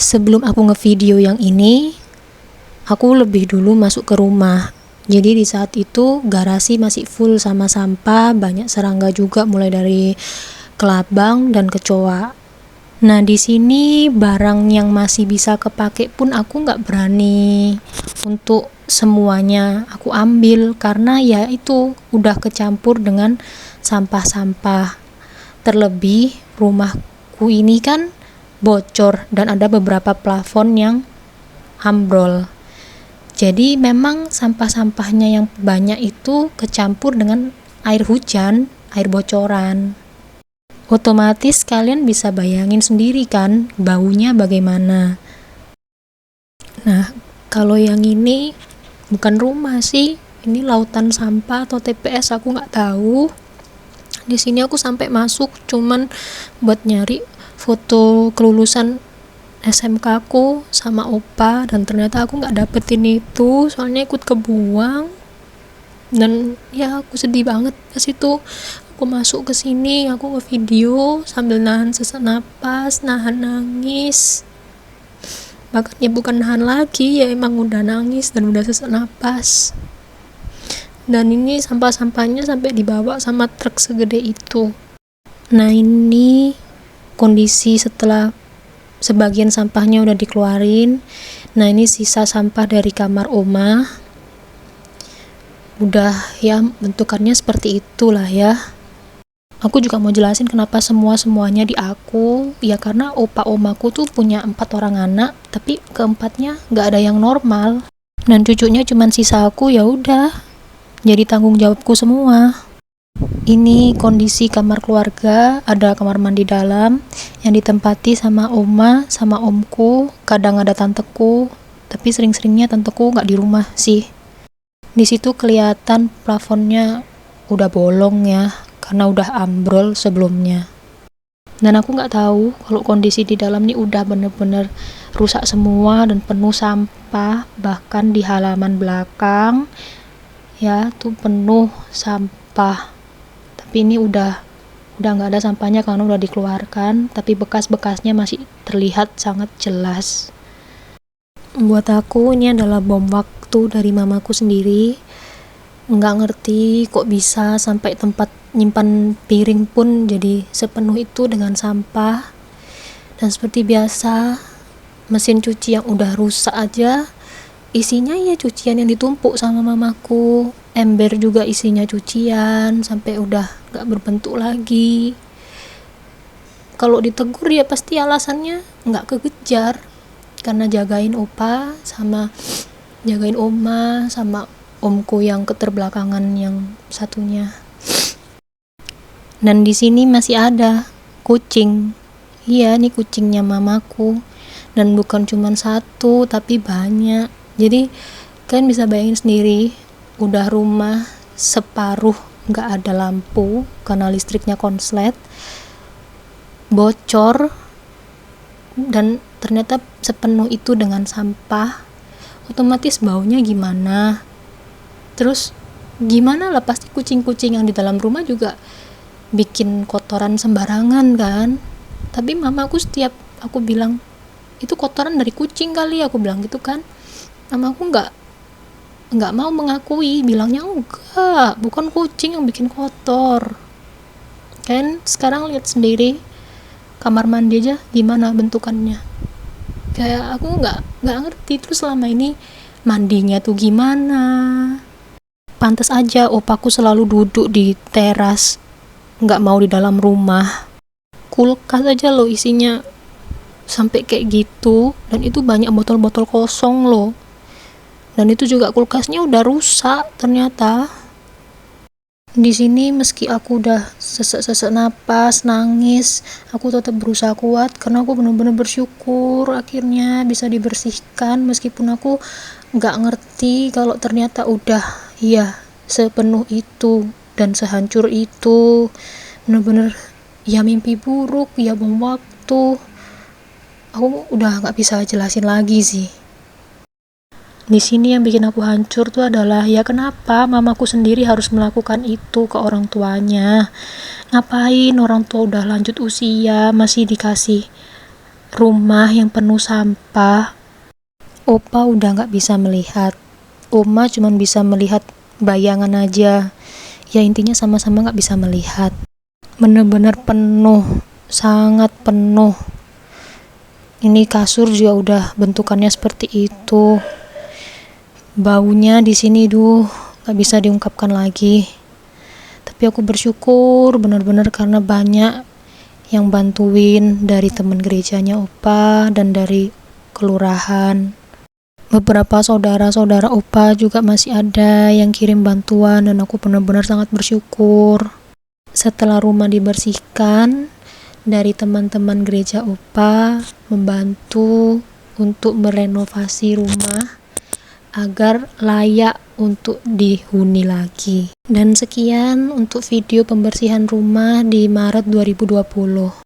Sebelum aku ngevideo yang ini, aku lebih dulu masuk ke rumah. Jadi di saat itu garasi masih full sama sampah, banyak serangga juga mulai dari kelabang dan kecoa. Nah di sini barang yang masih bisa kepake pun aku nggak berani untuk semuanya aku ambil karena ya itu udah kecampur dengan sampah-sampah. Terlebih rumahku ini kan bocor dan ada beberapa plafon yang ambrol. Jadi memang sampah-sampahnya yang banyak itu kecampur dengan air hujan, air bocoran. Otomatis kalian bisa bayangin sendiri kan baunya bagaimana. Nah, kalau yang ini bukan rumah sih, ini lautan sampah atau TPS aku nggak tahu. Di sini aku sampai masuk cuman buat nyari foto kelulusan SMK aku sama opa, dan ternyata aku nggak dapetin itu soalnya ikut kebuang. Dan ya aku sedih banget pas itu aku masuk ke sini, aku ngevideo sambil nahan sesak napas, nahan nangis. Bahkan ya bukan nahan lagi, ya emang udah nangis dan udah sesak napas. Dan ini sampah-sampahnya sampai dibawa sama truk segede itu. Nah ini kondisi setelah sebagian sampahnya udah dikeluarin. Nah ini sisa sampah dari kamar oma. Udah ya bentukannya seperti itulah ya. Aku juga mau jelasin kenapa semuanya di aku. Ya karena opa omaku tuh punya 4 orang anak, tapi keempatnya nggak ada yang normal. Dan cucunya cuman sisa aku, ya udah jadi tanggung jawabku semua. Ini kondisi kamar keluarga, ada kamar mandi dalam yang ditempati sama oma sama omku, kadang ada tanteku, tapi sering-seringnya tanteku nggak di rumah sih. Di situ kelihatan plafonnya udah bolong ya, karena udah ambrol sebelumnya. Dan aku nggak tahu kalau kondisi di dalam nih udah bener-bener rusak semua dan penuh sampah, bahkan di halaman belakang ya tuh penuh sampah. Tapi ini udah nggak ada sampahnya karena udah dikeluarkan, tapi bekas-bekasnya masih terlihat sangat jelas. Buat aku ini adalah bom waktu dari mamaku sendiri. Nggak ngerti kok bisa sampai tempat nyimpan piring pun jadi sepenuh itu dengan sampah. Dan seperti biasa, mesin cuci yang udah rusak aja isinya ya cucian yang ditumpuk sama mamaku. Ember juga isinya cucian sampai udah gak berbentuk lagi. Kalau ditegur ya pasti alasannya gak kekejar, karena jagain opa sama jagain oma sama omku yang keterbelakangan yang satunya. Dan di sini masih ada kucing. Iya, ini kucingnya mamaku. Dan bukan cuma satu, tapi banyak. Jadi kalian bisa bayangin sendiri, udah rumah separuh gak ada lampu karena listriknya konslet, bocor, dan ternyata sepenuh itu dengan sampah. Otomatis baunya gimana? Terus gimana lah, pasti kucing-kucing yang di dalam rumah juga bikin kotoran sembarangan kan. Tapi mamaku setiap aku bilang itu kotoran dari kucing kali, aku bilang gitu kan. Mamaku nggak mau mengakui, bilangnya enggak, bukan kucing yang bikin kotor. Kan sekarang lihat sendiri kamar mandi aja gimana bentukannya. Kayak aku nggak ngerti terus selama ini mandinya tuh gimana. Pantas aja opaku selalu duduk di teras, nggak mau di dalam rumah. Kulkas aja loh isinya sampai kayak gitu, dan itu banyak botol-botol kosong loh. Dan itu juga kulkasnya udah rusak ternyata. Di sini meski aku udah sesek napas, nangis, aku tetap berusaha kuat karena aku benar-benar bersyukur akhirnya bisa dibersihkan, meskipun aku nggak ngerti kalau ternyata udah ya sepenuh itu dan sehancur itu. Benar-benar ya mimpi buruk, ya bom waktu. Aku udah nggak bisa jelasin lagi sih. Di sini yang bikin aku hancur tuh adalah ya kenapa mamaku sendiri harus melakukan itu ke orang tuanya. Ngapain orang tua udah lanjut usia masih dikasih rumah yang penuh sampah, Opa udah gak bisa melihat. Oma cuma bisa melihat bayangan aja. Ya intinya sama-sama gak bisa melihat. Bener-bener penuh, sangat penuh. Ini kasur juga udah bentukannya seperti itu. Baunya di sini gak bisa diungkapkan lagi. Tapi aku bersyukur bener-bener karena banyak yang bantuin dari teman gerejanya Opa dan dari kelurahan. Beberapa saudara-saudara Opa juga masih ada yang kirim bantuan dan aku benar-benar sangat bersyukur. Setelah rumah dibersihkan, dari teman-teman gereja Opa membantu untuk merenovasi rumah agar layak untuk dihuni lagi. Dan sekian untuk video pembersihan rumah di Maret 2020.